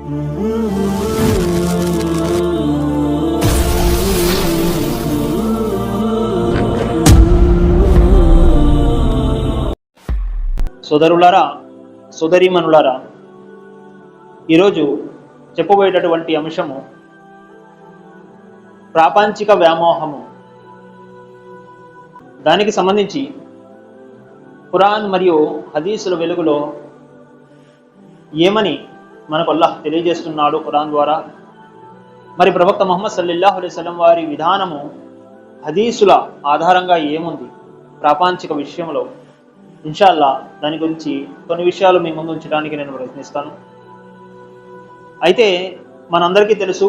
సోదరులారా, సోదరీమణులారా, ఈరోజు చెప్పబోయేటటువంటి అంశము ప్రాపంచిక వ్యామోహము. దానికి సంబంధించి ఖురాన్ మరియు హదీసుల వెలుగులో ఏమని మనకు అల్లాహ్ తెలియజేస్తున్నాడు ఖురాన్ ద్వారా, మరి ప్రవక్త ముహమ్మద్ సల్లల్లాహు అలైహి వసల్లం వారి విధానము హదీసుల ఆధారంగా ఏముంది ప్రాపంచిక విషయంలో, ఇన్షాల్లా దాని గురించి కొన్ని విషయాలు మీ ముందు ఉంచడానికి నేను ప్రయత్నిస్తాను. అయితే మనందరికీ తెలుసు,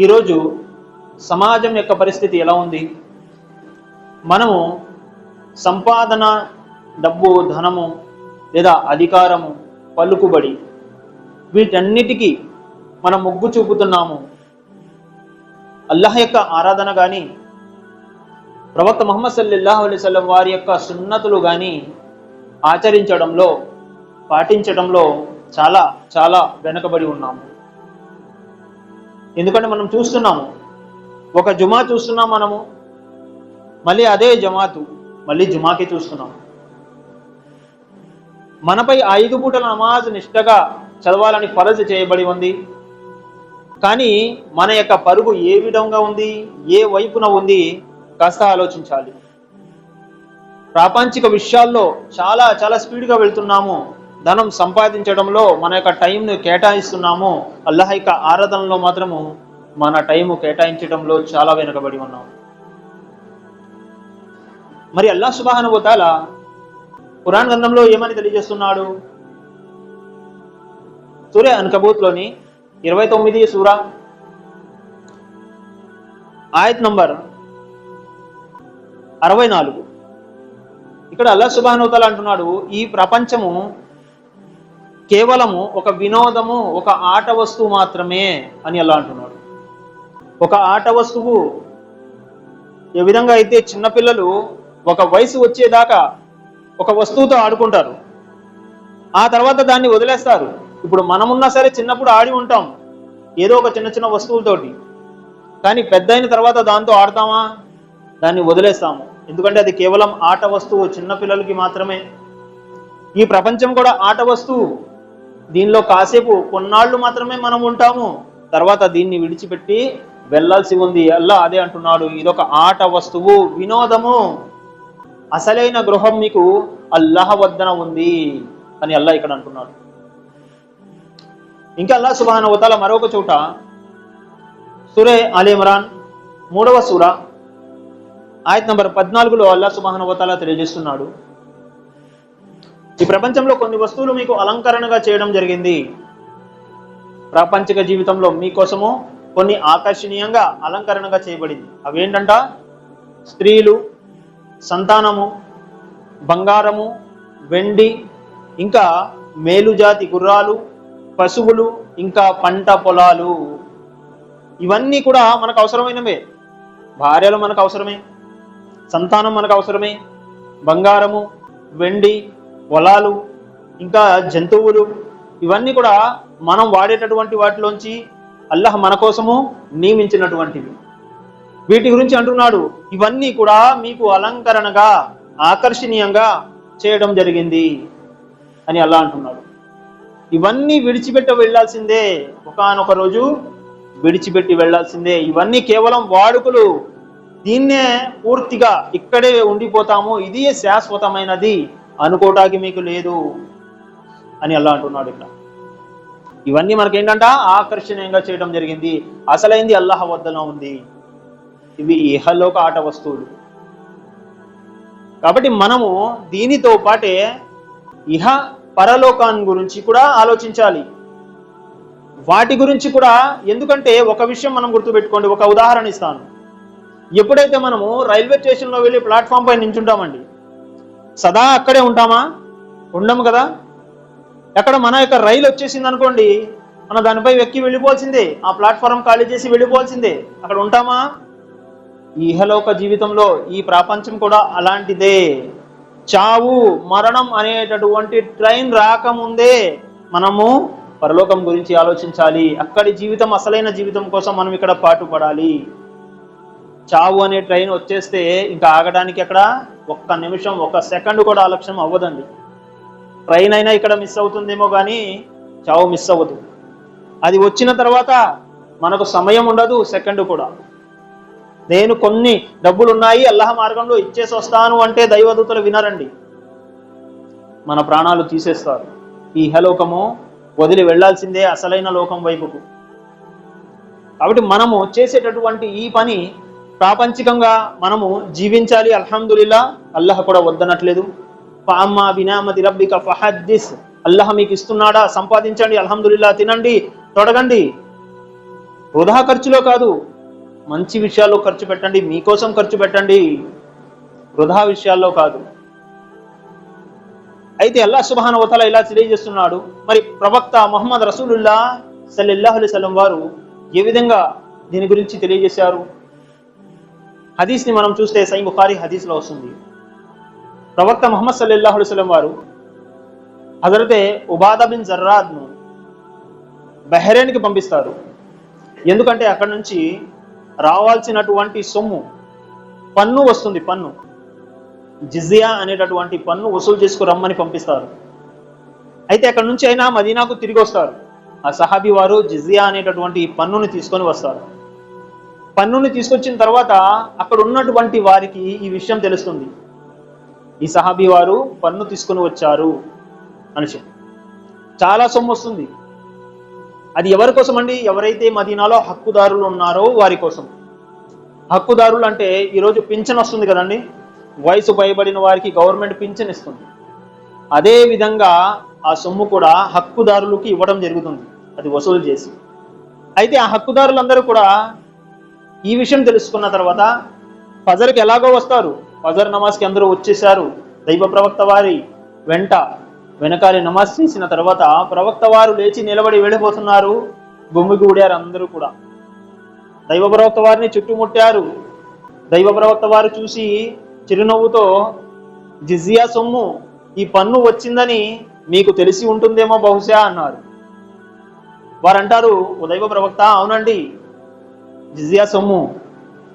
ఈరోజు సమాజం యొక్క పరిస్థితి ఎలా ఉంది. మనము సంపాదన, డబ్బు, ధనము లేదా అధికారము, పలుకుబడి, వీటన్నిటికీ మనం మొగ్గు చూపుతున్నాము. అల్లాహ్ యొక్క ఆరాధన కానీ, ప్రవక్త ముహమ్మద్ సల్లల్లాహు అలైహి వసల్లం వారి యొక్క సున్నతులు కానీ ఆచరించడంలో, పాటించడంలో చాలా చాలా వెనుకబడి ఉన్నాము. ఎందుకంటే మనం చూస్తున్నాము, ఒక జుమా చూస్తున్నాం మనము, మళ్ళీ అదే జమాతు మళ్ళీ జుమాకి చూస్తున్నాం. మనపై 5 పూటల నమాజ్ నిష్టగా చదవాలని ఫరజ్ చేయబడి ఉంది. కానీ మన యొక్క పరుగు ఏ విధంగా ఉంది, ఏ వైపున ఉంది, కాస్త ఆలోచించాలి. ప్రాపంచిక విషయాల్లో చాలా చాలా స్పీడ్గా వెళ్తున్నాము. ధనం సంపాదించడంలో మన యొక్క టైంను కేటాయిస్తున్నాము. అల్లాహ్ యొక్క ఆరాధనలో మాత్రము మన టైము కేటాయించడంలో చాలా వెనుకబడి ఉన్నాము. మరి అల్లాహ్ సుబ్హానహు వ తఆలా ఖురాన్ గ్రంథంలో ఏమని తెలియజేస్తున్నాడు? సూరా అన్కబూత్లోని 29 సూరా ఆయత్ నంబర్ 64. ఇక్కడ అల్లాహ్ సుబ్హానహు వ తఆలా అంటున్నాడు, ఈ ప్రపంచము కేవలము ఒక వినోదము, ఒక ఆట వస్తువు మాత్రమే అని అల్లాహ్ అంటున్నాడు. ఒక ఆట వస్తువు ఏ విధంగా అయితే చిన్నపిల్లలు ఒక వయసు వచ్చేదాకా ఒక వస్తువుతో ఆడుకుంటారు, ఆ తర్వాత దాన్ని వదిలేస్తారు. ఇప్పుడు మనమున్నా సరే చిన్నప్పుడు ఆడి ఉంటాం ఏదో ఒక చిన్న చిన్న వస్తువులతోటి, కానీ పెద్ద అయిన తర్వాత దాంతో ఆడతామా? దాన్ని వదిలేస్తాము. ఎందుకంటే అది కేవలం ఆట వస్తువు, చిన్నపిల్లలకి మాత్రమే. ఈ ప్రపంచం కూడా ఆట వస్తువు. దీనిలో కాసేపు కొన్నాళ్ళు మాత్రమే మనం ఉంటాము, తర్వాత దీన్ని విడిచిపెట్టి వెళ్ళాల్సి ఉంది. అల్లాహ్ అదే అంటున్నాడు, ఇదొక ఆట వస్తువు, వినోదము. అసలైన గృహం మీకు అల్లాహ్ వద్దన ఉంది అని అల్లాహ్ ఇక్కడ అంటున్నాడు. ఇంకా అల్లాహ్ సుబ్హానహు వ తఆలా మరొక చోట సూరా ఆల్ ఇమ్రాన్ 3వ సూరా ఆయత్ నంబర్ 14లో అల్లాహ్ సుబ్హానహు వ తఆలా తెలియజేస్తున్నాడు, ఈ ప్రపంచంలో కొన్ని వస్తువులు మీకు అలంకరణగా చేయడం జరిగింది. ప్రాపంచిక జీవితంలో మీకోసము కొన్ని ఆకర్షణీయంగా అలంకరణగా చేయబడింది. అవేంటంట? స్త్రీలు, సంతానము, బంగారము, వెండి, ఇంకా మేలుజాతి గుర్రాలు, పశువులు, ఇంకా పంట పొలాలు. ఇవన్నీ కూడా మనకు అవసరమైనవే. భార్యలు మనకు అవసరమే, సంతానం మనకు అవసరమే, బంగారము, వెండి, పొలాలు, ఇంకా జంతువులు, ఇవన్నీ కూడా మనం వాడేటటువంటి వాటిలోంచి అల్లాహ్ మన కోసము నియమించినటువంటివి. వీటి గురించి అంటున్నాడు, ఇవన్నీ కూడా మీకు అలంకరణగా, ఆకర్షణీయంగా చేయడం జరిగింది అని అల్లాహ్ అంటున్నాడు. ఇవన్నీ విడిచిపెట్టి వెళ్లాల్సిందే, ఒకానొక రోజు విడిచిపెట్టి వెళ్లాల్సిందే. ఇవన్నీ కేవలం వాడుకలు, దీన్నే పూర్తిగా ఇక్కడే ఉండిపోతాము, ఇది శాశ్వతమైనది అనుకోవటానికి మీకు లేదు అని అల్లాహ్ అంటున్నాడు. ఇక్కడ ఇవన్నీ మనకేంటంట ఆకర్షణీయంగా చేయడం జరిగింది. అసలైంది అల్లాహ్ వద్దన ఉంది. ఇవి ఇహలోక ఆట వస్తువులు. కాబట్టి మనము దీనితో పాటే ఇహ పరలోకాన్ని గురించి కూడా ఆలోచించాలి. వాటి గురించి కూడా, ఎందుకంటే ఒక విషయం మనం గుర్తుపెట్టుకోండి, ఒక ఉదాహరణ ఇస్తాను. ఎప్పుడైతే మనము రైల్వే స్టేషన్లో వెళ్ళి ప్లాట్ఫామ్ పై నించుంటామండి, సదా అక్కడే ఉంటామా? ఉండము కదా. ఎక్కడ మన యొక్క రైలు వచ్చేసింది అనుకోండి, మనం దానిపై ఎక్కి వెళ్ళిపోవాల్సిందే, ఆ ప్లాట్ఫారం ఖాళీ చేసి వెళ్ళిపోవాల్సిందే. అక్కడ ఉంటామా? ఇహలోక జీవితంలో ఈ ప్రపంచం కూడా అలాంటిదే. చావు, మరణం అనేటటువంటి ట్రైన్ రాకముందే మనము పరలోకం గురించి ఆలోచించాలి. అక్కడి జీవితం అసలైన జీవితం కోసం మనం ఇక్కడ పాటుపడాలి. చావు అనే ట్రైన్ వచ్చేస్తే ఇంకా ఆగడానికి అక్కడ ఒక్క నిమిషం, ఒక్క సెకండ్ కూడా ఆలస్యం అవ్వదండి. ట్రైన్ అయినా ఇక్కడ మిస్ అవుతుందేమో కానీ చావు మిస్ అవ్వదు. అది వచ్చిన తర్వాత మనకు సమయం ఉండదు, సెకండ్ కూడా. నేను కొన్ని డబ్బులు ఉన్నాయి అల్లాహ్ మార్గంలో ఇచ్చేసి వస్తాను అంటే దైవదూతలు వినరండి, మన ప్రాణాలు తీసేస్తారు. ఈ ఇహలోకము వదిలి వెళ్లాల్సిందే అసలైన లోకం వైపుకు. కాబట్టి మనము చేసేటటువంటి ఈ పని ప్రాపంచికంగా మనము జీవించాలి. అల్హమ్దులిల్లా, అల్లాహ్ కూడా వద్దనట్లేదు. ఫఅమ్మా బినిఅమతి రబ్బిక ఫహద్దిస్, అల్లాహ్ మీకు ఇస్తున్నాడా, సంపాదించండి, అల్హమ్దులిల్లా, తినండి, తొడగండి. వృధా ఖర్చులో కాదు, మంచి విషయాల్లో ఖర్చు పెట్టండి, మీకోసం ఖర్చు పెట్టండి, వృధా విషయాల్లో కాదు. అయితే అల్లాహ్ సుబ్హానహు వ తఆలా ఇలా తెలియజేస్తున్నాడు. మరి ప్రవక్త ముహమ్మద్ రసూలుల్లా సల్లల్లాహు అలైహి వసల్లం వారు ఏ విధంగా దీని గురించి తెలియజేశారు? హదీస్ని మనం చూస్తే సహీహ్ బుఖారీ హదీస్లో వస్తుంది. ప్రవక్త ముహమ్మద్ సల్లల్లాహు అలైహి వసల్లం వారు హజరతే ఉబాదా బిన్ జర్రాద్ను బహ్రెయిన్కి పంపిస్తారు. ఎందుకంటే అక్కడ నుంచి రావాల్సినటువంటి సొమ్ము, పన్ను వస్తుంది, పన్ను జిజియా అనేటటువంటి పన్ను వసూలు చేసుకురమ్మని పంపిస్తారు. అయితే అక్కడ నుంచి అయినా మదీనాకు తిరిగి వస్తారు. ఆ సహాబీ వారు జిజియా అనేటటువంటి పన్నుని తీసుకొని వస్తారు. పన్నుని తీసుకొచ్చిన తర్వాత అక్కడ ఉన్నటువంటి వారికి ఈ విషయం తెలుస్తుంది, ఈ సహాబీ వారు పన్ను తీసుకొని వచ్చారు అని చెప్పి. చాలా సొమ్ము వస్తుంది. అది ఎవరి కోసం అండి? ఎవరైతే మదీనాలో హక్కుదారులు ఉన్నారో వారి కోసం. హక్కుదారులు అంటే ఈరోజు పింఛన్ వస్తుంది కదండి, వయసు పైబడిన వారికి గవర్నమెంట్ పింఛన్ ఇస్తుంది. అదే విధంగా ఆ సొమ్ము కూడా హక్కుదారులకి ఇవ్వడం జరుగుతుంది, అది వసూలు చేసి. అయితే ఆ హక్కుదారులందరూ కూడా ఈ విషయం తెలుసుకున్న తర్వాత ఫజర్కి ఎలాగో వస్తారు. ఫజర్ నమాజ్కి అందరూ వచ్చేసారు. దైవ ప్రవక్త వారి వెనకాలి నమాజ్ చేసిన తర్వాత ప్రవక్త వారు లేచి నిలబడి వెళ్ళిపోతున్నారు. గుమ్మిగూడారు అందరూ కూడా. దైవ ప్రవక్త వారిని చుట్టుముట్టారు. దైవ ప్రవక్త వారు చూసి చిరునవ్వుతో, జిజియా సొమ్ము, ఈ పన్ను వచ్చిందని మీకు తెలిసి ఉంటుందేమో బహుశా అన్నారు. వారంటారు, ఓ దైవ ప్రవక్త, అవునండి, జిజియా సొమ్ము,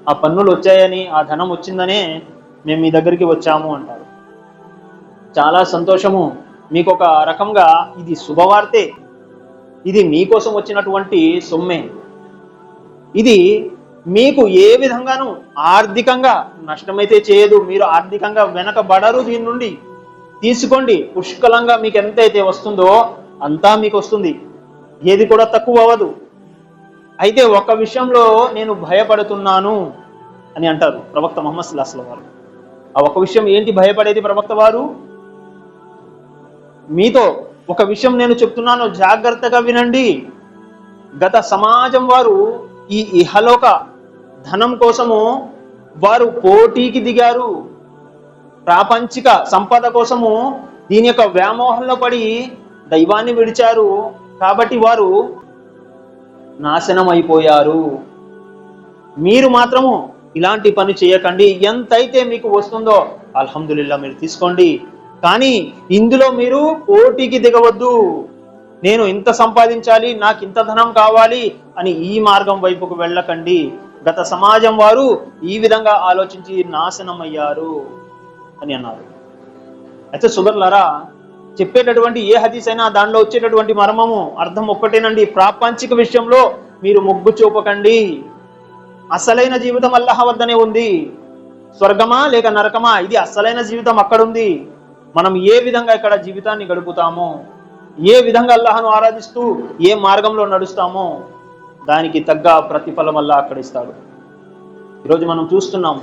ఆ పన్నులు వచ్చాయని, ఆ ధనం వచ్చిందనే మేము మీ దగ్గరికి వచ్చాము అంటారు. చాలా సంతోషము, మీకు ఒక రకంగా ఇది శుభవార్తే. ఇది మీకోసం వచ్చినటువంటి సొమ్మే. ఇది మీకు ఏ విధంగానూ ఆర్థికంగా నష్టమైతే చేయదు, మీరు ఆర్థికంగా వెనకబడరు. దీని నుండి తీసుకోండి, పుష్కలంగా మీకు ఎంతైతే వస్తుందో అంతా మీకు వస్తుంది, ఏది కూడా తక్కువ అవ్వదు. అయితే ఒక విషయంలో నేను భయపడుతున్నాను అని అంటారు ప్రవక్త ముహమ్మద్ సల్లల్లాహు అలైహి వసల్లం వారు. ఆ ఒక విషయం ఏంటి భయపడేది ప్రవక్త వారు? మీతో ఒక విషయం నేను చెప్తున్నాను, జాగ్రత్తగా వినండి. గత సమాజం వారు ఈ ఇహలోక ధనం కోసము వారు పోటీకి దిగారు. ప్రాపంచిక సంపద కోసము దీని యొక్క వ్యామోహంలో పడి దైవాన్ని విడిచారు. కాబట్టి వారు నాశనం అయిపోయారు. మీరు మాత్రము ఇలాంటి పని చేయకండి. ఎంతైతే మీకు వస్తుందో అల్హమ్దులిల్లా మీరు తీసుకోండి, కానీ ఇందులో మీరు పోటీకి దిగవద్దు. నేను ఇంత సంపాదించాలి, నాకు ఇంత ధనం కావాలి అని ఈ మార్గం వైపుకు వెళ్ళకండి. గత సమాజం వారు ఈ విధంగా ఆలోచించి నాశనం అయ్యారు అని అన్నారు. అయితే సోదరులారా, చెప్పేటటువంటి ఏ హదీస్ అయినా దానిలో వచ్చేటటువంటి మర్మము, అర్థం ఒక్కటేనండి. ప్రాపంచిక విషయంలో మీరు మొగ్గు చూపకండి. అసలైన జీవితం అల్లాహ్ వద్దనే ఉంది. స్వర్గమా లేక నరకమా, ఇది అసలైన జీవితం అక్కడుంది. మనం ఏ విధంగా ఇక్కడ జీవితాన్ని గడుపుతామో, ఏ విధంగా అల్లాహ్ను ఆరాధిస్తూ ఏ మార్గంలో నడుస్తామో దానికి తగ్గ ప్రతిఫలం అల్లాహ్ అక్కడ ఇస్తాడు. ఈరోజు మనం చూస్తున్నాం,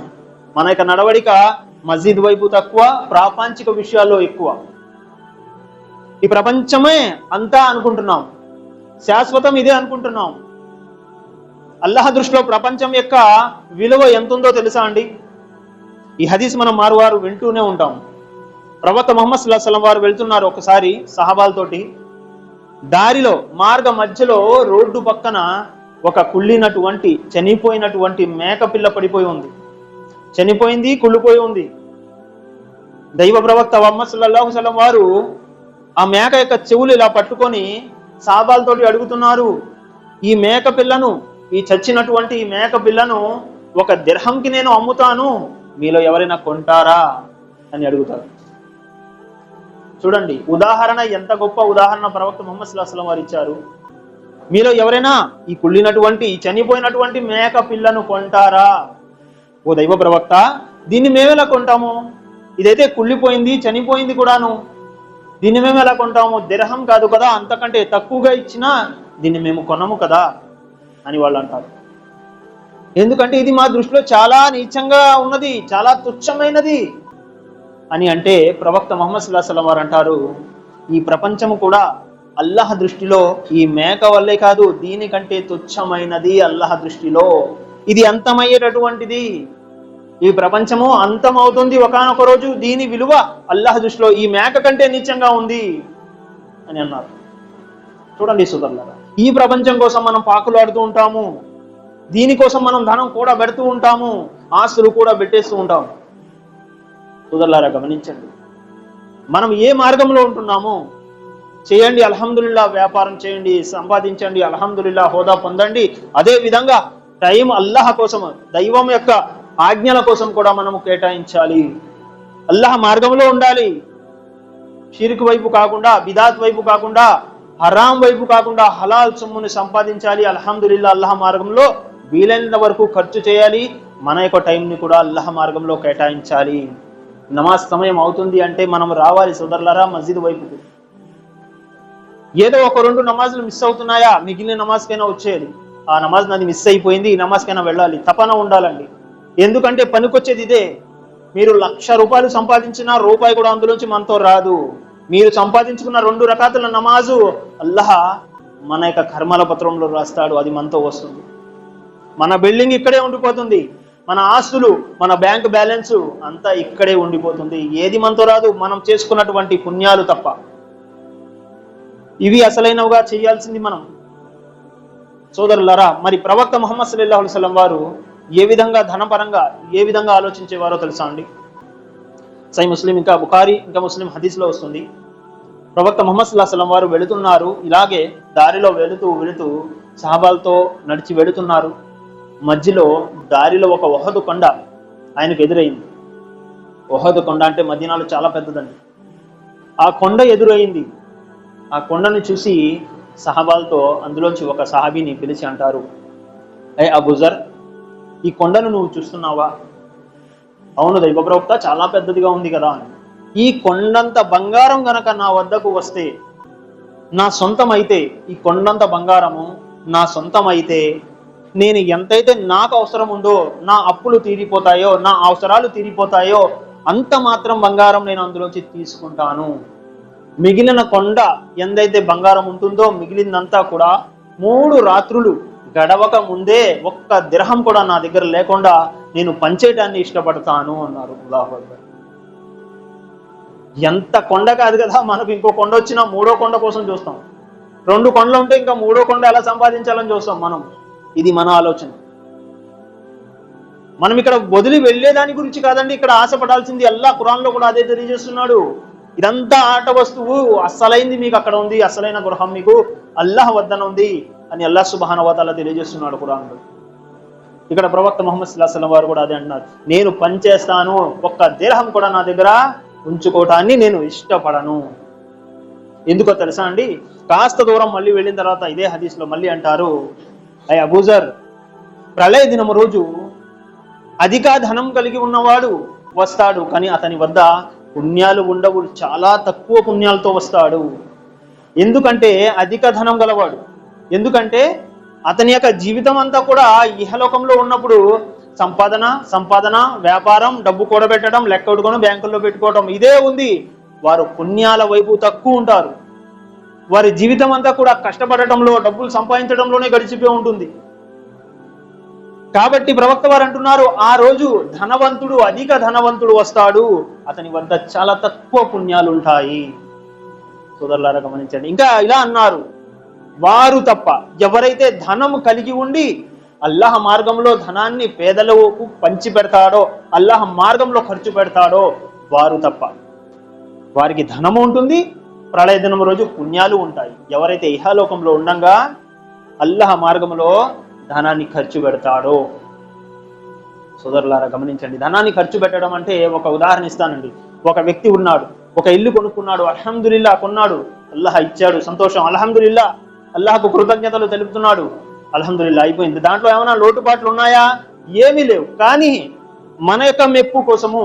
మన యొక్క నడవడిక మస్జిద్ వైపు తక్కువ, ప్రాపంచిక విషయాల్లో ఎక్కువ. ఈ ప్రపంచమే అంతా అనుకుంటున్నాం, శాశ్వతం ఇదే అనుకుంటున్నాం. అల్లాహ్ దృష్టిలో ప్రపంచం యొక్క విలువ ఎంతుందో తెలుసా అండి? ఈ హదీస్ మనం మారువారు వింటూనే ఉంటాం. ప్రవక్త ముహమ్మద్ సల్లల్లాహు అలైహి వసల్లం వారు వెళ్తున్నారు ఒకసారి సహాబాలతోటి. దారిలో మార్గ మధ్యలో రోడ్డు పక్కన ఒక కుళ్ళినటువంటి చనిపోయినటువంటి మేకపిల్ల పడిపోయి ఉంది. చనిపోయింది, కుళ్ళిపోయి ఉంది. దైవ ప్రవక్త ముహమ్మద్ సల్లల్లాహు అలైహి వసల్లం వారు ఆ మేక యొక్క చెవులు ఇలా పట్టుకొని సహాబాలతోటి అడుగుతున్నారు, ఈ మేక పిల్లను, ఈ చచ్చినటువంటి ఈ మేక పిల్లను 1 దిర్హంకి నేను అమ్ముతాను, మీలో ఎవరైనా కొంటారా అని అడుగుతారు. చూడండి ఉదాహరణ, ఎంత గొప్ప ఉదాహరణ ప్రవక్త ముహమ్మద్ సల్లల్లాహు అలైహి వసల్లం వారు ఇచ్చారు. మీలో ఎవరైనా ఈ కుళ్ళినటువంటి చనిపోయినటువంటి మేక పిల్లను కొంటారా? ఓ దైవ ప్రవక్త, దీన్ని మేమెలా కొంటాము? ఇదైతే కుళ్ళిపోయింది, చనిపోయింది కూడాను, దీన్ని మేము ఎలా కొంటాము? దిర్హం కాదు కదా, అంతకంటే తక్కువగా ఇచ్చినా దీన్ని మేము కొనము కదా అని వాళ్ళు అంటారు. ఎందుకంటే ఇది మా దృష్టిలో చాలా నీచంగా ఉన్నది, చాలా తుచ్చమైనది అని అంటే ప్రవక్త ముహమ్మద్ సల్లల్లాహు అలైహి వసల్లం వారు అంటారు, ఈ ప్రపంచము కూడా అల్లాహ్ దృష్టిలో ఈ మేక వల్లే కాదు, దీనికంటే తుచ్చమైనది అల్లాహ్ దృష్టిలో. ఇది అంతమయ్యేటటువంటిది, ఈ ప్రపంచము అంతమవుతుంది ఒకానొక రోజు, దీని విలువ అల్లాహ్ దృష్టిలో ఈ మేక కంటే నీచంగా ఉంది అని అన్నారు. చూడండి సోదరులారా, ఈ ప్రపంచం కోసం మనం పాకులాడుతూ ఉంటాము, దీనికోసం మనం ధనం కూడా పెడుతూ ఉంటాము, ఆస్తులు కూడా పెట్టేస్తూ ఉంటాము. సోదరులారా గమనించండి, మనం ఏ మార్గంలో ఉంటున్నాము? చేయండి అల్హమ్దులిల్లా, వ్యాపారం చేయండి, సంపాదించండి, అల్హమ్దులిల్లా, హోదా పొందండి. అదే విధంగా టైం అల్లాహ్ కోసం, దైవం యొక్క ఆజ్ఞల కోసం కూడా మనము కేటాయించాలి, అల్లాహ్ మార్గంలో ఉండాలి. షిర్క్ వైపు కాకుండా, బిదాత్ వైపు కాకుండా, హరాం వైపు కాకుండా హలాల్ సొమ్ముని సంపాదించాలి. అల్హమ్దులిల్లా, అల్లాహ్ మార్గంలో వీలైనంత వరకు ఖర్చు చేయాలి. మన యొక్క టైంని కూడా అల్లాహ్ మార్గంలో కేటాయించాలి. నమాజ్ సమయం అవుతుంది అంటే మనం రావాలి సోదరులారా మస్జిద్ వైపుకు. ఏదో 1-2 నమాజులు మిస్ అవుతున్నాయా, మిగిలిన నమాజ్కైనా వచ్చేయాలి. ఆ నమాజ్ నాది మిస్ అయిపోయింది, ఈ నమాజ్కైనా వెళ్ళాలి, తపన ఉండాలండి. ఎందుకంటే పనికొచ్చేది ఇదే. మీరు 1,00,000 రూపాయలు సంపాదించినా రూపాయి కూడా అందులోంచి మనతో రాదు. మీరు సంపాదించుకున్న 2 రకాతుల నమాజు అల్లాహ్ మన యొక్క కర్మల పత్రంలో రాస్తాడు, అది మనతో వస్తుంది. మన బిల్డింగ్ ఇక్కడే ఉండిపోతుంది, మన ఆస్తులు, మన బ్యాంక్ బ్యాలెన్స్ అంతా ఇక్కడే ఉండిపోతుంది. ఏది మనతో రాదు, మనం చేసుకున్నటువంటి పుణ్యాలు తప్ప. ఇవి అసలైనవిగా చేయాల్సింది మనం. సోదరులారా, మరి ప్రవక్త ముహమ్మద్ సల్లల్లాహు అలైహి వసల్లం వారు ఏ విధంగా ధనపరంగా ఏ విధంగా ఆలోచించేవారో తెలుసా అండి? సహీ ముస్లిం ఇంకా బుఖారీ ఇంకా ముస్లిం హదీస్లో వస్తుంది. ప్రవక్త ముహమ్మద్ సల్లల్లాహు అలైహి వసల్లం వారు వెళుతున్నారు, ఇలాగే దారిలో వెళుతూ వెళుతూ సహాబాలతో నడిచి వెళుతున్నారు. మధ్యలో దారిలో ఒక ఉహదు కొండ ఆయనకు ఎదురైంది. ఉహదు కొండ అంటే మదీనాలో చాలా పెద్దదండి. ఆ కొండ ఎదురైంది. ఆ కొండను చూసి సహాబాలతో అందులోంచి ఒక సహాబీని పిలిచి అంటారు, ఏ అబూజర్, ఈ కొండను నువ్వు చూస్తున్నావా? అవును దైవ ప్రవక్త, చాలా పెద్దదిగా ఉంది కదా అని. ఈ కొండంత బంగారం గనక నా వద్దకు వస్తే, నా సొంతం అయితే, ఈ కొండంత బంగారము నా సొంతం అయితే, నేను ఎంతైతే నాకు అవసరం ఉందో, నా అప్పులు తీరిపోతాయో, నా అవసరాలు తీరిపోతాయో అంత మాత్రం బంగారం నేను అందులోంచి తీసుకుంటాను. మిగిలిన కొండ ఎందైతే బంగారం ఉంటుందో మిగిలిందంతా కూడా 3 రాత్రులు గడవక ముందే 1 దిర్హం కూడా నా దగ్గర లేకుండా నేను పంచేయటాన్ని ఇష్టపడతాను అన్నారు. అల్లాహు అక్బర్. ఎంత కొండ కాదు కదా, మనకు ఇంకో కొండ వచ్చినా 3వ కొండ కోసం చూస్తాం. 2 కొండలు ఉంటే ఇంకా 3వ కొండ ఎలా సంపాదించాలని చూస్తాం మనం. ఇది మన ఆలోచన. మనం ఇక్కడ వదిలి వెళ్ళేదాని గురించి కాదండి ఇక్కడ ఆశపడాల్సింది. అల్లాహ్ ఖురాన్లో కూడా అదే తెలియజేస్తున్నాడు. ఇదంతా ఆట వస్తువు, అస్సలైంది మీకు అక్కడ ఉంది, అసలైన గృహం మీకు అల్లాహ్ వద్దన ఉంది అని అల్లాహ్ సుబ్హానహు వ తఆలా తెలియజేస్తున్నాడు ఖురాన్లో. ఇక్కడ ప్రవక్త ముహమ్మద్ సల్లల్లాహు అలైహి వసల్లం వారు కూడా అదే అంటున్నారు, నేను పనిచేస్తాను, 1 దిర్హం కూడా నా దగ్గర ఉంచుకోవటాన్ని నేను ఇష్టపడను. ఎందుకో తెలుసా అండి? కాస్త దూరం మళ్ళీ వెళ్ళిన తర్వాత ఇదే హదీస్లో మళ్ళీ అంటారు, అయ్ అబూజర్, ప్రళయ దినము రోజు అధిక ధనం కలిగి ఉన్నవాడు వస్తాడు, కానీ అతని వద్ద పుణ్యాలు ఉండవు, చాలా తక్కువ పుణ్యాలతో వస్తాడు. ఎందుకంటే అధిక ధనం గలవాడు, ఎందుకంటే అతని యొక్క జీవితం అంతా కూడా ఇహలోకంలో ఉన్నప్పుడు సంపాదన సంపాదన, వ్యాపారం, డబ్బు కూడబెట్టడం, లెక్కడుకొని బ్యాంకుల్లో పెట్టుకోవడం, ఇదే ఉంది. వారు పుణ్యాల వైపు తక్కువ ఉంటారు. వారి జీవితం అంతా కూడా కష్టపడటంలో, డబ్బులు సంపాదించడంలోనే గడిచిపోయి ఉంటుంది. కాబట్టి ప్రవక్త వారు అంటున్నారు, ఆ రోజు ధనవంతుడు, అధిక ధనవంతుడు వస్తాడు, అతని వద్ద చాలా తక్కువ పుణ్యాలు ఉంటాయి. సోదరులారా గమనించండి. ఇంకా ఇలా అన్నారు, వారు తప్ప, ఎవరైతే ధనం కలిగి ఉండి అల్లాహ్ మార్గంలో ధనాన్ని పేదలకు పంచి పెడతాడో, అల్లాహ్ మార్గంలో ఖర్చు పెడతాడో వారు తప్ప. వారికి ధనము ఉంటుంది, ప్రళయ దినం రోజు పుణ్యాలు ఉంటాయి. ఎవరైతే ఇహలోకంలో ఉండంగా అల్లాహ్ మార్గంలో ధనాన్ని ఖర్చు పెడతాడో, సోదరులారా గమనించండి. ధనాన్ని ఖర్చు పెట్టడం అంటే ఒక ఉదాహరణ ఇస్తానండి. ఒక వ్యక్తి ఉన్నాడు, ఒక ఇల్లు కొనుక్కున్నాడు, అల్హమ్దులిల్లా కొన్నాడు, అల్లాహ్ ఇచ్చాడు, సంతోషం, అల్హమ్దులిల్లా, అల్లాహకు కృతజ్ఞతలు తెలుపుతున్నాడు, అల్హమ్దులిల్లా, అయిపోయింది. దాంట్లో ఏమైనా లోటుపాట్లు ఉన్నాయా? ఏమీ లేవు. కానీ మన యొక్క మెప్పు కోసము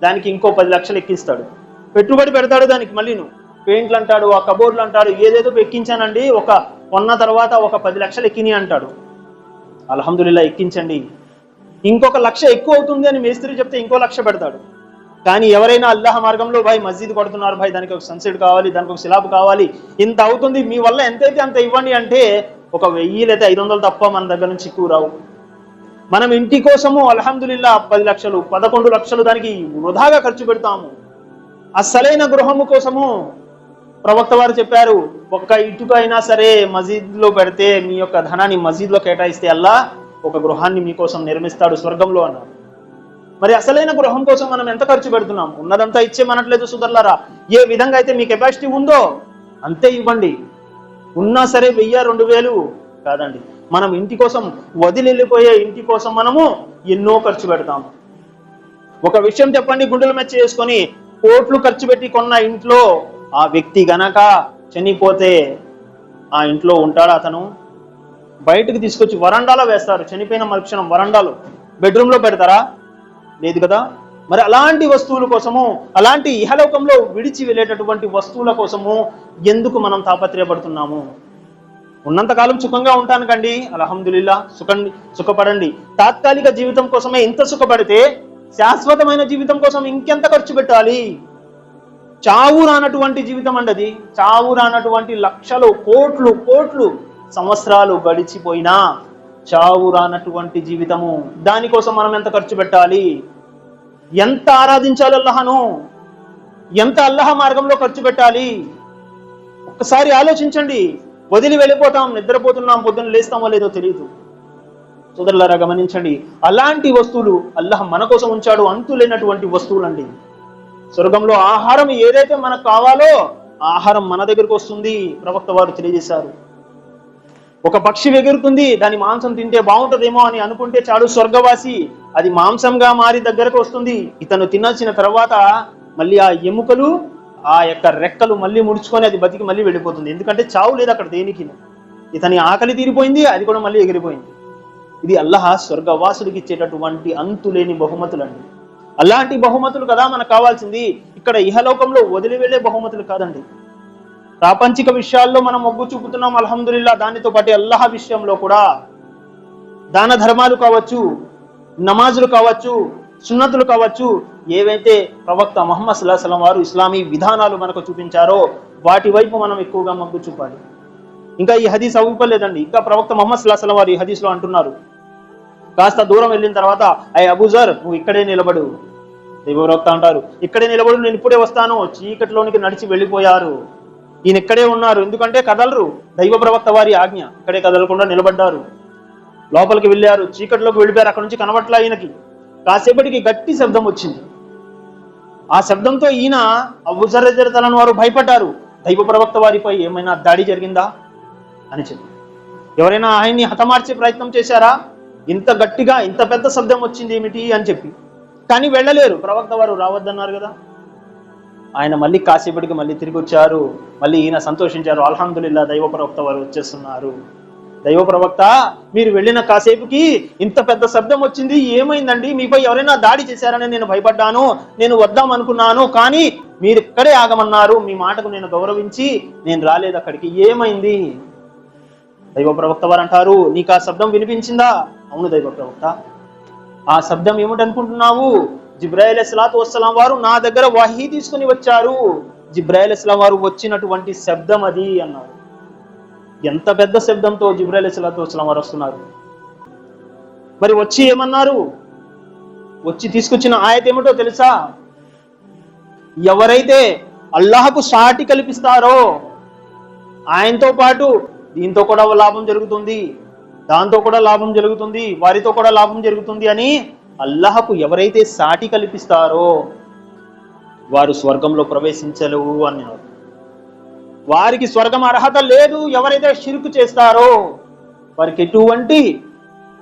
దానికి ఇంకో 10 లక్షలు ఎక్కిస్తాడు, పెట్టుబడి పెడతాడు దానికి. మళ్ళీ నువ్వు పెయింట్లు అంటాడు, ఆ కబోర్డ్లు అంటాడు, ఏదేదో ఎక్కించానండి, కొన్న తర్వాత ఒక 10 లక్షలు ఎక్కిని అంటాడు. అల్హమ్దులిల్లా, ఎక్కించండి. ఇంకొక 1 లక్ష ఎక్కువ అవుతుంది అని మేస్త్రి చెప్తే ఇంకో 1 లక్ష పెడతాడు. కానీ ఎవరైనా అల్లాహ్ మార్గంలో భాయ్ మస్జిద్ కొడుతున్నారు, భాయ్ దానికి ఒక సన్సెట్ కావాలి, దానికి ఒక సిలాబ్ కావాలి, ఇంత అవుతుంది, మీ వల్ల ఎంతైతే అంత ఇవ్వండి అంటే ఒక 1000 లేదా 500 తప్ప మన దగ్గర నుంచి ఎక్కువ రావు. మనం ఇంటి కోసము అల్హమ్దులిల్లా 10 లక్షలు 11 లక్షలు దానికి వృధాగా ఖర్చు పెడతాము. అసలైన గృహము కోసము ప్రవక్త వారు చెప్పారు, ఒక్క ఇటుక అయినా సరే మస్జిద్లో పెడితే, మీ యొక్క ధనాన్ని మస్జిద్లో కేటాయిస్తే అల్లాహ్ ఒక గృహాన్ని మీకోసం నిర్మిస్తాడు స్వర్గంలో అన్నారు. మరి అసలైన గృహం కోసం మనం ఎంత ఖర్చు పెడుతున్నాం? ఉన్నదంతా ఇచ్చేమనట్లేదు సోదరులారా. ఏ విధంగా అయితే మీ కెపాసిటీ ఉందో అంతే ఇవ్వండి. ఉన్నా సరే 1000 2000 కాదండి. మనం ఇంటి కోసం, వదిలిపోయే ఇంటి కోసం మనము ఎన్నో ఖర్చు పెడతాము. ఒక విషయం చెప్పండి, గుండెలు మెచ్చ చేసుకొని కోట్లు ఖర్చు పెట్టి కొన్న ఇంట్లో ఆ వ్యక్తి గనక చనిపోతే ఆ ఇంట్లో ఉంటాడా? అతను బయటకు తీసుకొచ్చి వరండాలో వేస్తారు. చనిపోయిన మరుక్షణం వరండాలో, బెడ్రూమ్లో పెడతారా? లేదు కదా. మరి అలాంటి వస్తువుల కోసము, అలాంటి ఇహలోకంలో విడిచి వెళ్ళేటటువంటి వస్తువుల కోసము ఎందుకు మనం తాపత్రయపడుతున్నాము? ఉన్నంతకాలం సుఖంగా ఉంటానుకండి, అల్హమ్దులిల్లా, సుఖపడండి. తాత్కాలిక జీవితం కోసమే ఇంత సుఖపడితే శాశ్వతమైన జీవితం కోసం ఇంకెంత ఖర్చు పెట్టాలి? చావు రానటువంటి జీవితం అండి అది. చావు రానటువంటి లక్షలు, కోట్లు సంవత్సరాలు గడిచిపోయినా చావు రానటువంటి జీవితము, దానికోసం మనం ఎంత ఖర్చు పెట్టాలి? ఎంత ఆరాధించాలి అల్లాహను? ఎంత అల్లాహ్ మార్గంలో ఖర్చు పెట్టాలి? ఒక్కసారి ఆలోచించండి. వదిలి వెళ్ళిపోతాం, నిద్రపోతున్నాం, పొద్దున్న లేస్తామో లేదో తెలియదు. సోదరులారా గమనించండి, అలాంటి వస్తువులు అల్లాహ్ మన కోసం ఉంచాడు. అంతులేనటువంటి వస్తువులండి. స్వర్గంలో ఆహారం ఏదైతే మనకు కావాలో ఆహారం మన దగ్గరకు వస్తుంది, ప్రవక్త వారు తెలియజేశారు. ఒక పక్షి ఎగురుతుంది, దాని మాంసం తింటే బాగుంటుందేమో అని అనుకుంటే చాలు, స్వర్గవాసి అది మాంసంగా మారి దగ్గరకు వస్తుంది. ఇతను తినాల్సిన తర్వాత మళ్ళీ ఆ ఎముకలు, ఆ యొక్క రెక్కలు మళ్ళీ ముడుచుకొని అది బతికి మళ్ళీ వెళ్ళిపోతుంది. ఎందుకంటే చావు లేదు అక్కడ దేనికి. ఇతని ఆకలి తీరిపోయింది, అది కూడా మళ్ళీ ఎగిరిపోయింది. ఇది అల్లాహ్ స్వర్గవాసుడికి ఇచ్చేటటువంటి అంతులేని బహుమతులండి. అలాంటి బహుమతులు కదా మనకు కావాల్సింది. ఇక్కడ ఇహలోకంలో వదిలి వెళ్ళే బహుమతులు కాదండి. ప్రాపంచిక విషయాల్లో మనం మొగ్గు చూపుతున్నాం, అల్హమ్దులిల్లా. దానితో పాటు అల్లాహ్ విషయంలో కూడా దాన ధర్మాలు కావచ్చు, నమాజులు కావచ్చు, సున్నతులు కావచ్చు, ఏవైతే ప్రవక్త ముహమ్మద్ సల్లల్లాహు అలైహి వసల్లం వారు ఇస్లామీ విధానాలు మనకు చూపించారో వాటి వైపు మనం ఎక్కువగా మొగ్గు చూపాలి. ఇంకా ఈ హదీస్ అవ్వలేదండి. ఇంకా ప్రవక్త ముహమ్మద్ సల్లల్లాహు అలైహి వసల్లం వారు ఈ హదీస్లో అంటున్నారు, కాస్త దూరం వెళ్ళిన తర్వాత, అయ్య అబూజర్, నువ్వు ఇక్కడే నిలబడు. దైవప్రవక్త అంటారు, ఇక్కడే నిలబడు, నేను ఇప్పుడే వస్తాను. చీకటిలోనికి నడిచి వెళ్ళిపోయారు. ఈయన ఇక్కడే ఉన్నారు, ఎందుకంటే కదలరు. దైవ ప్రవక్త వారి ఆజ్ఞ, ఇక్కడే కదలకుండా నిలబడ్డారు. లోపలికి వెళ్ళారు, చీకటిలోకి వెళ్ళిపోయారు. అక్కడ నుంచి కనబట్లా ఈయనకి. కాసేపటికి గట్టి శబ్దం వచ్చింది. ఆ శబ్దంతో ఈయన అబూజర్ రజియల్లాహు అన్హు వారు భయపడ్డారు. దైవ ప్రవక్త వారిపై ఏమైనా దాడి జరిగిందా అని చెప్పి, ఎవరైనా ఆయన్ని హతమార్చే ప్రయత్నం చేశారా? ఇంత గట్టిగా ఇంత పెద్ద శబ్దం వచ్చింది ఏమిటి అని చెప్పి. కానీ వెళ్ళలేరు, ప్రవక్త వారు రావద్దన్నారు కదా. ఆయన మళ్ళీ కాసేపటికి మళ్ళీ తిరిగి వచ్చారు. మళ్ళీ ఈయన సంతోషించారు, అల్హమ్దులిల్లా, దైవ ప్రవక్త వారు వచ్చేస్తున్నారు. దైవ ప్రవక్త, మీరు వెళ్ళిన కాసేపుకి ఇంత పెద్ద శబ్దం వచ్చింది, ఏమైందండి? మీపై ఎవరైనా దాడి చేశారని నేను భయపడ్డాను, నేను వద్దాం అనుకున్నాను, కానీ మీరు ఇక్కడే ఆగమన్నారు. మీ మాటకు నేను గౌరవించి నేను రాలేదు అక్కడికి, ఏమైంది? దైవ ప్రవక్త వారు అంటారు, నీకు ఆ శబ్దం వినిపించిందా? అవును దైవ ప్రవక్త. ఆ శబ్దం ఏమిటనుకుంటున్నావు? జిబ్రాయిల్ అలైహిస్సలాతు వస్సలాం వారు నా దగ్గర వహీ తీసుకుని వచ్చారు. జిబ్రాయిల్ అలైహిస్సలాం వారు వచ్చినటువంటి శబ్దం అది అన్నారు. ఎంత పెద్ద శబ్దంతో జిబ్రాయిల్ అలైహిస్సలాతు వస్సలాం వారు వస్తున్నారు. మరి వచ్చి ఏమన్నారు? వచ్చి తీసుకొచ్చిన ఆయత ఏమిటో తెలుసా? ఎవరైతే అల్లాహకు సాటి కల్పిస్తారో ఆయనతో పాటు దీంతో కూడా లాభం జరుగుతుంది, దాంతో కూడా లాభం జరుగుతుంది, వారితో కూడా లాభం జరుగుతుంది అని అల్లాహకు ఎవరైతే సాటి కల్పిస్తారో వారు స్వర్గంలో ప్రవేశించలేవు అన్నారు. వారికి స్వర్గం అర్హత లేదు. ఎవరైతే షిర్క్ చేస్తారో వారికి ఎటువంటి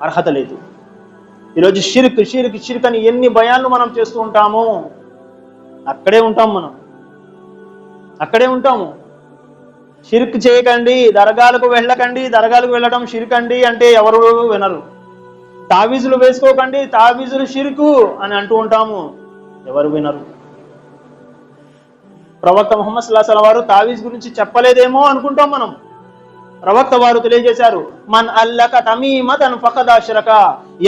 అర్హత లేదు. ఈరోజు షిర్క్ షిర్క్ షిర్క్ అని ఎన్ని భయాలను మనం చేస్తూ ఉంటాము. అక్కడే ఉంటాం, మనం అక్కడే ఉంటాము. షిర్క్ చేయకండి, దర్గాలకు వెళ్ళకండి, దర్గాలకు వెళ్ళడం షిర్క్ అండి అంటే ఎవరు వినరు. తావీజులు వేసుకోకండి, తావీజులు షిర్కు అని అంటూ ఉంటాము, ఎవరు వినరు. ప్రవక్త ముహమ్మద్ సల్లల్లాహు అలైహి వసల్లం వారు తావీజ్ గురించి చెప్పలేదేమో అనుకుంటాం మనం. ప్రవక్త వారు తెలియజేశారు, మన్ అల్లక తమీమతన్ ఫఖద్ అష్రక,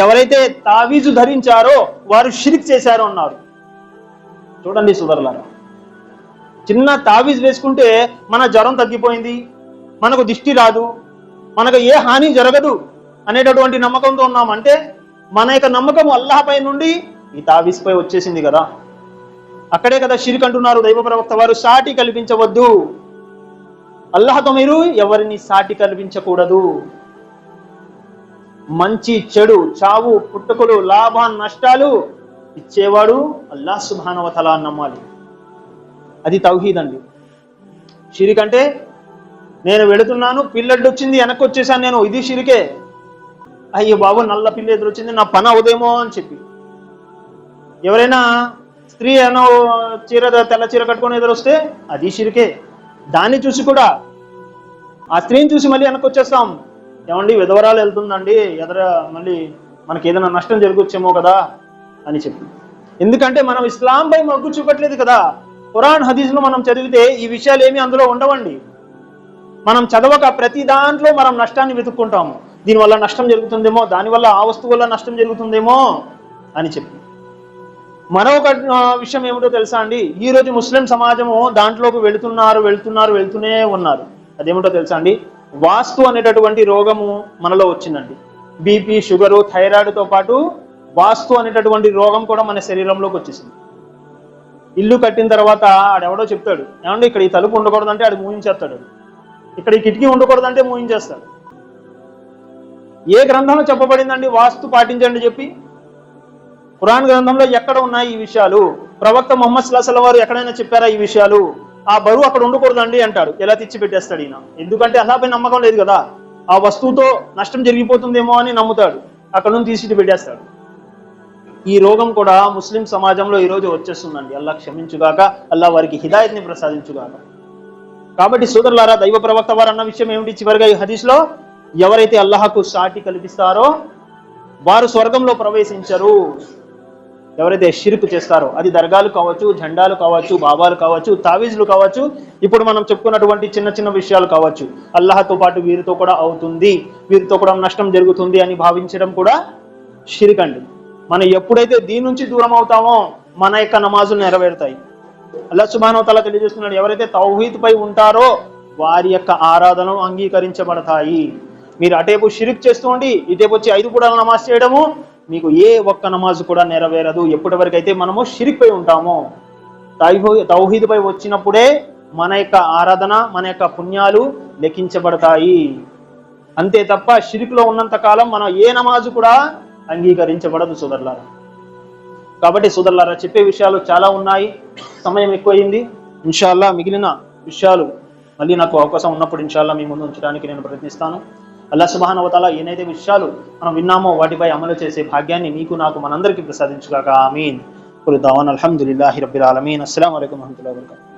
ఎవరైతే తావీజు ధరించారో వారు షిర్క్ చేశారు అన్నారు. చూడండి సోదరులారా, చిన్న తావీజ్ వేసుకుంటే మన జ్వరం తగ్గిపోయింది, మనకు దిష్టి రాదు, మనకు ఏ హాని జరగదు అనేటటువంటి నమ్మకంతో ఉన్నామంటే మన యొక్క నమ్మకం అల్లాహ్ పై నుండి ఈ తావీజ్ పై వచ్చేసింది కదా. అక్కడే కదా షిర్క్ అంటున్నారు దైవ ప్రవక్త వారు, సాటి కల్పించవద్దు, అల్లాహ్తో మీరు ఎవరిని సాటి కల్పించకూడదు. మంచి చెడు, చావు పుట్టుకలు, లాభ నష్టాలు ఇచ్చేవాడు అల్లాహ్ సుబ్హానహు వ తఆలా అని నమ్మాలి. అది తౌహీద్ అండి. షిర్క్ అంటే నేను వెళుతున్నాను, పిల్లడ్డు వచ్చింది, వెనక్కి వచ్చేసాను నేను, ఇది షిర్కే. అయ్యో బాబు నల్ల పిల్ల ఎదురు వచ్చింది, నా పని అవుదేమో అని చెప్పి ఎవరైనా స్త్రీ ఏమో తెల్ల చీర కట్టుకొని ఎదురొస్తే అది షిర్కే. దాన్ని చూసి కూడా ఆ స్త్రీని చూసి మళ్ళీ వెనక్కి వచ్చేస్తాం, ఏమండి విధవరాలు వెళ్తుందండి, మళ్ళీ మనకి ఏదైనా నష్టం జరగొచ్చేమో కదా అని చెప్పి. ఎందుకంటే మనం ఇస్లాంపై మొగ్గు చూపట్లేదు కదా. ఖురాన్ హదీస్లో మనం చదివితే ఈ విషయాలు ఏమీ అందులో ఉండవండి. మనం చదవక ప్రతి దాంట్లో మనం నష్టాన్ని వెతుక్కుంటాము. దీనివల్ల నష్టం జరుగుతుందేమో, దానివల్ల ఆ వస్తువు వల్ల నష్టం జరుగుతుందేమో అని చెప్పి. మరొక విషయం ఏమిటో తెలుసా అండి, ఈ రోజు ముస్లిం సమాజము దాంట్లోకి వెళ్తూనే ఉన్నారు. అదేమిటో తెలుసా అండి, వాస్తు అనేటటువంటి రోగము మనలో వచ్చిందండి. బీపీ, షుగరు, థైరాయిడ్తో పాటు వాస్తు అనేటటువంటి రోగం కూడా మన శరీరంలోకి వచ్చేసింది. ఇల్లు కట్టిన తర్వాత ఆడెవడో చెప్తాడు, ఏమంటే ఇక్కడ ఈ తలుపు ఉండకూడదంటే ఆడు మూయించేస్తాడు, ఇక్కడ ఈ కిటికీ ఉండకూడదంటే మూయించేస్తాడు. ఏ గ్రంథంలో చెప్పబడిందండి వాస్తు పాటించండి చెప్పి? ఖురాన్ గ్రంథంలో ఎక్కడ ఉన్నాయి ఈ విషయాలు? ప్రవక్త ముహమ్మద్ సల్లల్లాహు అలైహి వసల్లం వారు ఎక్కడైనా చెప్పారా ఈ విషయాలు? ఆ బరువు అక్కడ ఉండకూడదండి అంటాడు, ఎలా తెచ్చి పెట్టేస్తాడు ఈయన. ఎందుకంటే అల్లాహ్పై నమ్మకం లేదు కదా. ఆ వస్తువుతో నష్టం జరిగిపోతుందేమో అని నమ్ముతాడు, అక్కడ నుంచి తీసి పెట్టేస్తాడు. ఈ రోగం కూడా ముస్లిం సమాజంలో ఈరోజు వచ్చేస్తుందండి. అల్లాహ్ క్షమించుగాక, అల్లాహ్ వారికి హిదాయత్ని ప్రసాదించుగాక. కాబట్టి సోదరులారా, దైవ ప్రవక్త వారు అన్న విషయం ఏమిటి చివరిగా ఈ హదీస్లో? ఎవరైతే అల్లాహకు సాటి కల్పిస్తారో వారు స్వర్గంలో ప్రవేశించరు. ఎవరైతే షిర్క్ చేస్తారో, అది దర్గాలు కావచ్చు, జెండాలు కావచ్చు, బాబాలు కావచ్చు, తావీజులు కావచ్చు, ఇప్పుడు మనం చెప్పుకున్నటువంటి చిన్న చిన్న విషయాలు కావచ్చు, అల్లాహతో పాటు వీరితో కూడా అవుతుంది, వీరితో కూడా నష్టం జరుగుతుంది అని భావించడం కూడా షిర్క్ అండి. మనం ఎప్పుడైతే దీని నుంచి దూరం అవుతామో మన యొక్క నమాజులు నెరవేరుతాయి. అల్లాహ్ సుబ్హానహు వ తఆలా తెలియజేస్తున్నాడు, ఎవరైతే తౌహీద్ పై ఉంటారో వారి యొక్క ఆరాధనలు అంగీకరించబడతాయి. మీరు అటేపు షిర్క్ చేస్తూ ఉండి ఇటేపు వచ్చి 5 పూటల నమాజ్ చేయడము, మీకు ఏ ఒక్క నమాజ్ కూడా నెరవేరదు. ఎప్పటి వరకు అయితే మనము షిర్క్ పై ఉంటామో. తౌహీద్ పై వచ్చినప్పుడే మన యొక్క ఆరాధన, మన యొక్క పుణ్యాలు లెక్కించబడతాయి. అంతే తప్ప షిర్క్ లో ఉన్నంత కాలం మనం ఏ నమాజు కూడా అంగీకరించబడదు సోదరులారా. కాబట్టి సోదరులారా, చెప్పే విషయాలు చాలా ఉన్నాయి, సమయం ఎక్కువైంది. ఇన్షాల్లా మిగిలిన విషయాలు మళ్ళీ నాకు అవకాశం ఉన్నప్పుడు ఇన్షాల్లా మీ ముందు ఉంచడానికి నేను ప్రయత్నిస్తాను. అల్లాహ్ సుబ్హానహు వ తఆలా ఏనైతే విషయాలు మనం విన్నామో వాటిపై అమలు చేసే భాగ్యాన్ని మీకు నాకు మనందరికీ ప్రసాదించుగాక. ఆమీన్. కుల్ దావానా అల్హమ్దులిల్లాహి రబ్బిల్ ఆలమీన్. అస్సలాము అలైకుం వరహ్మతుల్లాహి వబరకాతుహు.